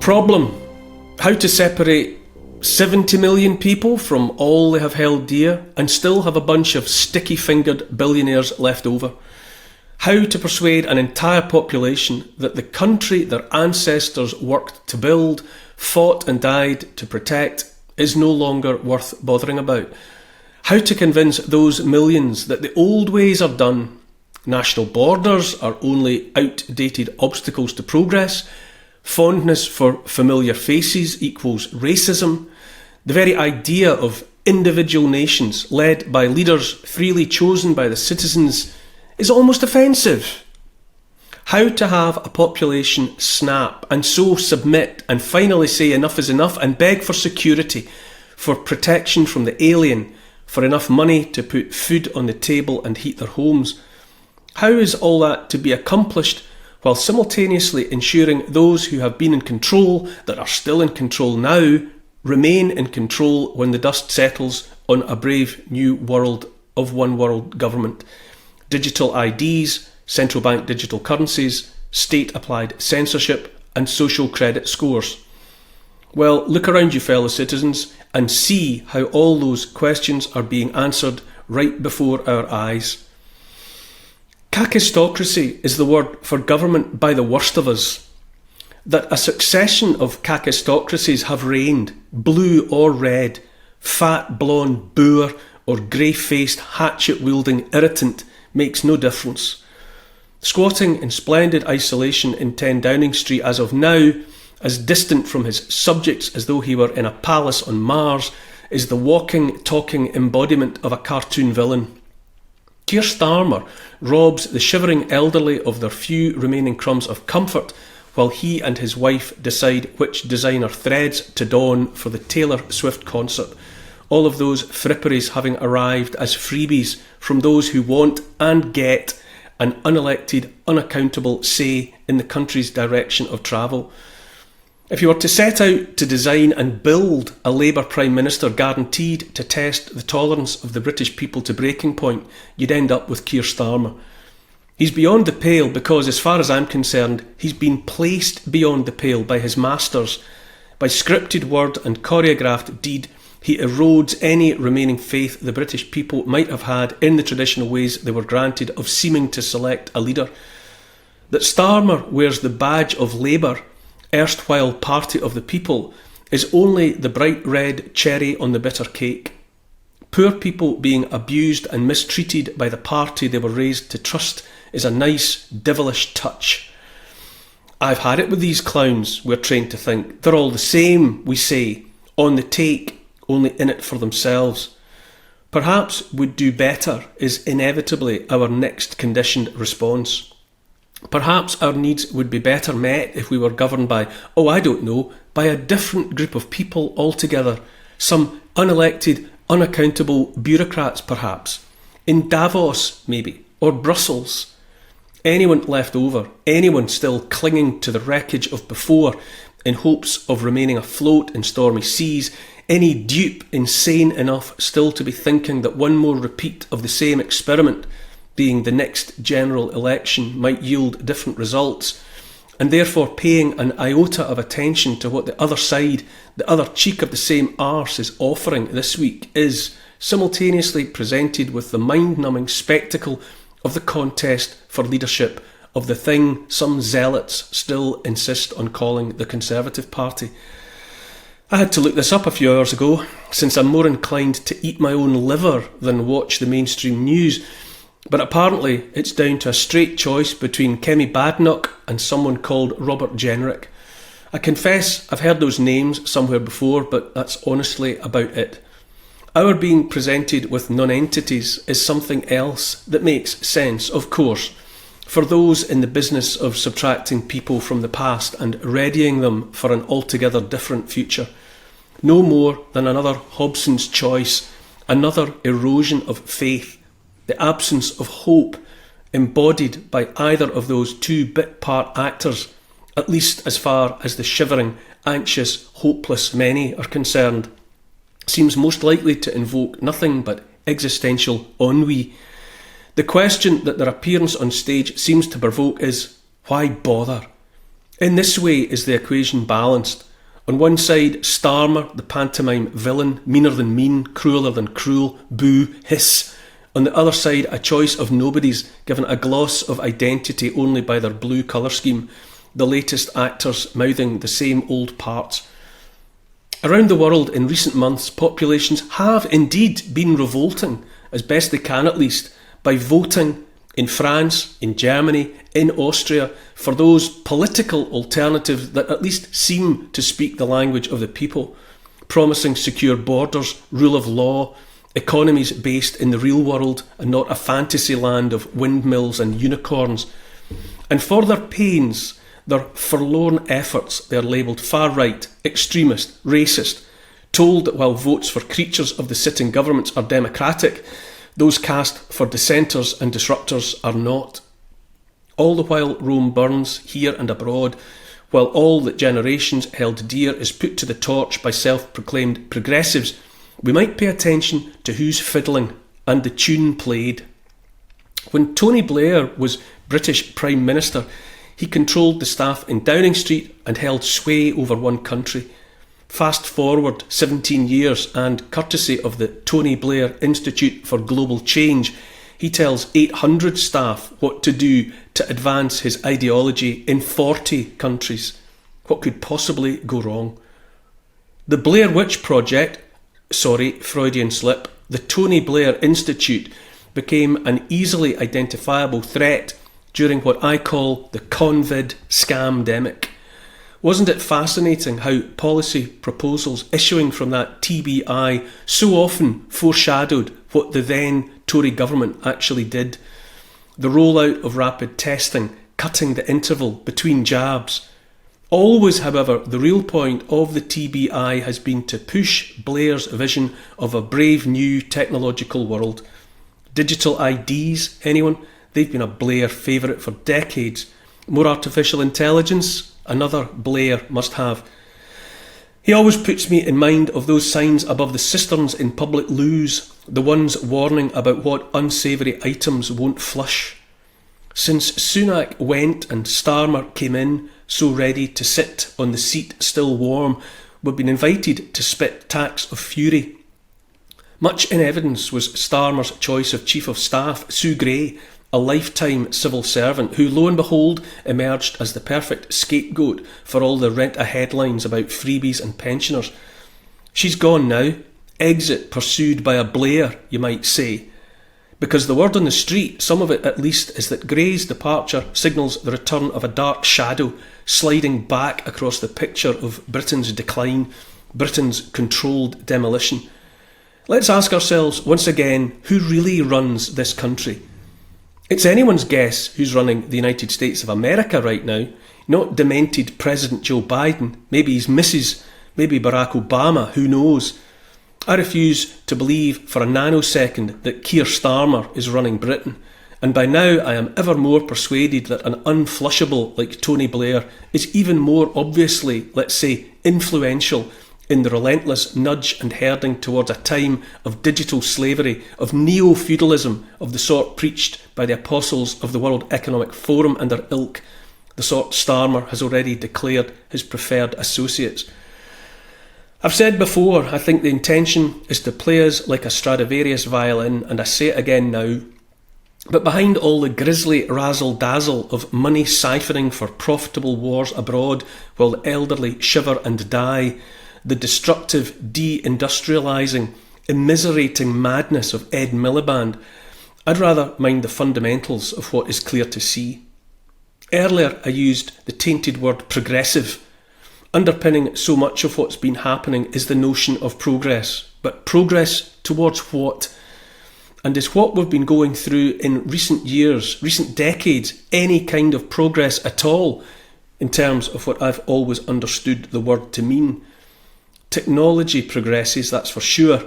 problem: how to separate 70 million people from all they have held dear and still have a bunch of sticky-fingered billionaires left over. How to persuade an entire population that the country their ancestors worked to build, fought and died to protect, is no longer worth bothering about. How to convince those millions that the old ways are done. National borders are only outdated obstacles to progress. Fondness for familiar faces equals racism. The very idea of individual nations led by leaders freely chosen by the citizens is almost offensive. How to have a population snap and so submit and finally say enough is enough and beg for security, for protection from the alien, for enough money to put food on the table and heat their homes. How is all that to be accomplished while simultaneously ensuring those who have been in control, that are still in control now, remain in control when the dust settles on a brave new world of one world government? Digital IDs, central bank digital currencies, state-applied censorship and social credit scores. Well, look around you, fellow citizens, and see how all those questions are being answered right before our eyes. Kakistocracy is the word for government by the worst of us. That a succession of kakistocracies have reigned, blue or red, fat blonde boor or grey-faced hatchet-wielding irritant, makes no difference. Squatting in splendid isolation in 10 Downing Street as of now, as distant from his subjects as though he were in a palace on Mars, is the walking, talking embodiment of a cartoon villain. Keir Starmer robs the shivering elderly of their few remaining crumbs of comfort while he and his wife decide which designer threads to don for the Taylor Swift concert, all of those fripperies having arrived as freebies from those who want and get an unelected, unaccountable say in the country's direction of travel. If you were to set out to design and build a Labour Prime Minister guaranteed to test the tolerance of the British people to breaking point, you'd end up with Keir Starmer. He's beyond the pale because, as far as I'm concerned, he's been placed beyond the pale by his masters. By scripted word and choreographed deed, he erodes any remaining faith the British people might have had in the traditional ways they were granted of seeming to select a leader. That Starmer wears the badge of Labour, erstwhile party of the people, is only the bright red cherry on the bitter cake. Poor people being abused and mistreated by the party they were raised to trust is a nice, devilish touch. I've had it with these clowns, we're trained to think. They're all the same, we say, on the take, only in it for themselves. Perhaps would do better is inevitably our next conditioned response. Perhaps our needs would be better met if we were governed by, by a different group of people altogether, some unelected, unaccountable bureaucrats perhaps, in Davos maybe, or Brussels. Anyone left over, anyone still clinging to the wreckage of before in hopes of remaining afloat in stormy seas, any dupe insane enough still to be thinking that one more repeat of the same experiment, being the next general election, might yield different results, and therefore paying an iota of attention to what the other side, the other cheek of the same arse is offering this week, is simultaneously presented with the mind-numbing spectacle of the contest for leadership of the thing some zealots still insist on calling the Conservative Party. I had to look this up a few hours ago, since I'm more inclined to eat my own liver than watch the mainstream news, but apparently it's down to a straight choice between Kemi Badenoch and someone called Robert Jenrick. I confess I've heard those names somewhere before, but that's honestly about it. Our being presented with non-entities is something else that makes sense, of course, for those in the business of subtracting people from the past and readying them for an altogether different future. No more than another Hobson's choice, another erosion of faith, the absence of hope embodied by either of those two bit part actors, at least as far as the shivering, anxious, hopeless many are concerned, seems most likely to invoke nothing but existential ennui. The question that their appearance on stage seems to provoke is, why bother? In this way is the equation balanced. On one side, Starmer, the pantomime villain, meaner than mean, crueller than cruel, boo, hiss. On the other side, a choice of nobodies, given a gloss of identity only by their blue colour scheme, the latest actors mouthing the same old parts. Around the world in recent months, populations have indeed been revolting, as best they can at least, by voting in France, in Germany, in Austria, for those political alternatives that at least seem to speak the language of the people, promising secure borders, rule of law, economies based in the real world and not a fantasy land of windmills and unicorns. And for their pains, their forlorn efforts, they are labelled far-right, extremist, racist, told that while votes for creatures of the sitting governments are democratic, those cast for dissenters and disruptors are not. All the while Rome burns, here and abroad, while all that generations held dear is put to the torch by self-proclaimed progressives, we might pay attention to who's fiddling and the tune played. When Tony Blair was British Prime Minister, he controlled the staff in Downing Street and held sway over one country. Fast forward 17 years and, courtesy of the Tony Blair Institute for Global Change, he tells 800 staff what to do to advance his ideology in 40 countries. What could possibly go wrong? The Blair Witch Project, Freudian slip, the Tony Blair Institute became an easily identifiable threat during what I call the Convid scamdemic. Wasn't it fascinating how policy proposals issuing from that TBI so often foreshadowed what the then Tory government actually did? The rollout of rapid testing, cutting the interval between jabs. Always, however, the real point of the TBI has been to push Blair's vision of a brave new technological world. Digital IDs, anyone? They've been a Blair favourite for decades. More artificial intelligence? Another Blair must-have. He always puts me in mind of those signs above the cisterns in public loos, the ones warning about what unsavoury items won't flush. Since Sunak went and Starmer came in, so ready to sit on the seat still warm, we've been invited to spit tacks of fury. Much in evidence was Starmer's choice of Chief of Staff, Sue Gray, a lifetime civil servant who, lo and behold, emerged as the perfect scapegoat for all the rent-a headlines about freebies and pensioners. She's gone now, exit pursued by a Blair, you might say, because the word on the street, some of it at least, is that Gray's departure signals the return of a dark shadow sliding back across the picture of Britain's decline, Britain's controlled demolition. Let's ask ourselves once again, who really runs this country? It's anyone's guess who's running the United States of America right now, not demented President Joe Biden, maybe his missus, maybe Barack Obama, who knows? I refuse to believe for a nanosecond that Keir Starmer is running Britain, and by now I am ever more persuaded that an unflushable like Tony Blair is even more obviously, let's say, influential in the relentless nudge and herding towards a time of digital slavery, of neo-feudalism of the sort preached by the apostles of the World Economic Forum and their ilk, the sort Starmer has already declared his preferred associates. I've said before, I think the intention is to play us like a Stradivarius violin, and I say it again now. But behind all the grisly razzle-dazzle of money ciphering for profitable wars abroad while the elderly shiver and die, the destructive de-industrialising, immiserating madness of Ed Miliband, I'd rather mind the fundamentals of what is clear to see. Earlier I used the tainted word progressive. Underpinning so much of what's been happening is the notion of progress. But progress towards what? And is what we've been going through in recent years, recent decades, any kind of progress at all, in terms of what I've always understood the word to mean? Technology progresses, that's for sure.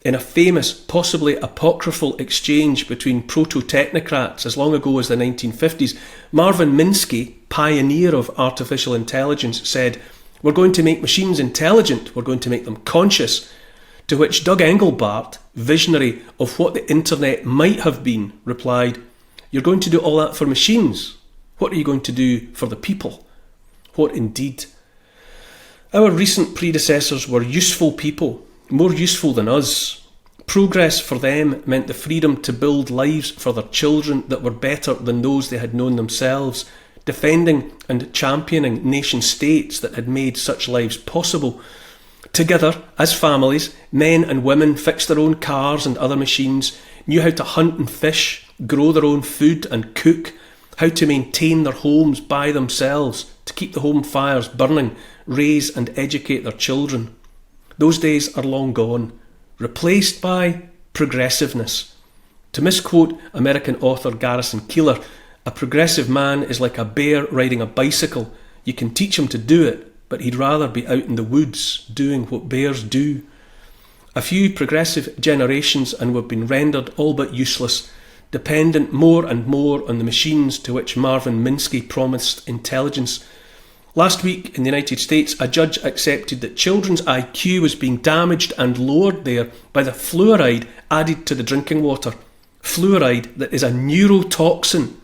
In a famous, possibly apocryphal exchange between proto-technocrats as long ago as the 1950s, Marvin Minsky, pioneer of artificial intelligence, said, "We're going to make machines intelligent, we're going to make them conscious." To which Doug Engelbart, visionary of what the internet might have been, replied, "You're going to do all that for machines. What are you going to do for the people?" What indeed? Our recent predecessors were useful people, more useful than us. Progress for them meant the freedom to build lives for their children that were better than those they had known themselves, defending and championing nation-states that had made such lives possible. Together, as families, men and women fixed their own cars and other machines, knew how to hunt and fish, grow their own food and cook, how to maintain their homes by themselves, to keep the home fires burning, raise and educate their children. Those days are long gone, replaced by progressiveness. To misquote American author Garrison Keillor, a progressive man is like a bear riding a bicycle. You can teach him to do it, but he'd rather be out in the woods doing what bears do. A few progressive generations and we've been rendered all but useless, dependent more and more on the machines to which Marvin Minsky promised intelligence. Last week in the United States, a judge accepted that children's IQ was being damaged and lowered there by the fluoride added to the drinking water. Fluoride that is a neurotoxin.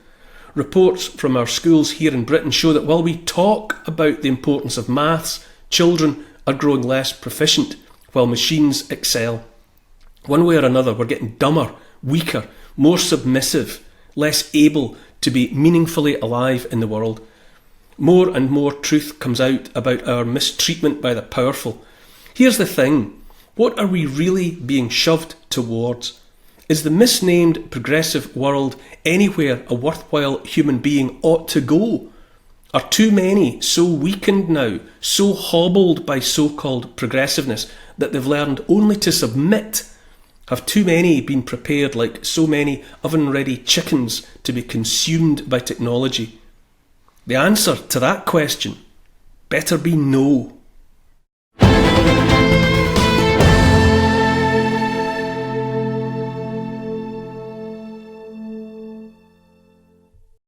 Reports from our schools here in Britain show that while we talk about the importance of maths, children are growing less proficient, while machines excel. One way or another, we're getting dumber, weaker, more submissive, less able to be meaningfully alive in the world. More and more truth comes out about our mistreatment by the powerful. Here's the thing, what are we really being shoved towards? Is the misnamed progressive world anywhere a worthwhile human being ought to go? Are too many so weakened now, so hobbled by so-called progressiveness that they've learned only to submit? Have too many been prepared like so many oven-ready chickens to be consumed by technology? The answer to that question better be no.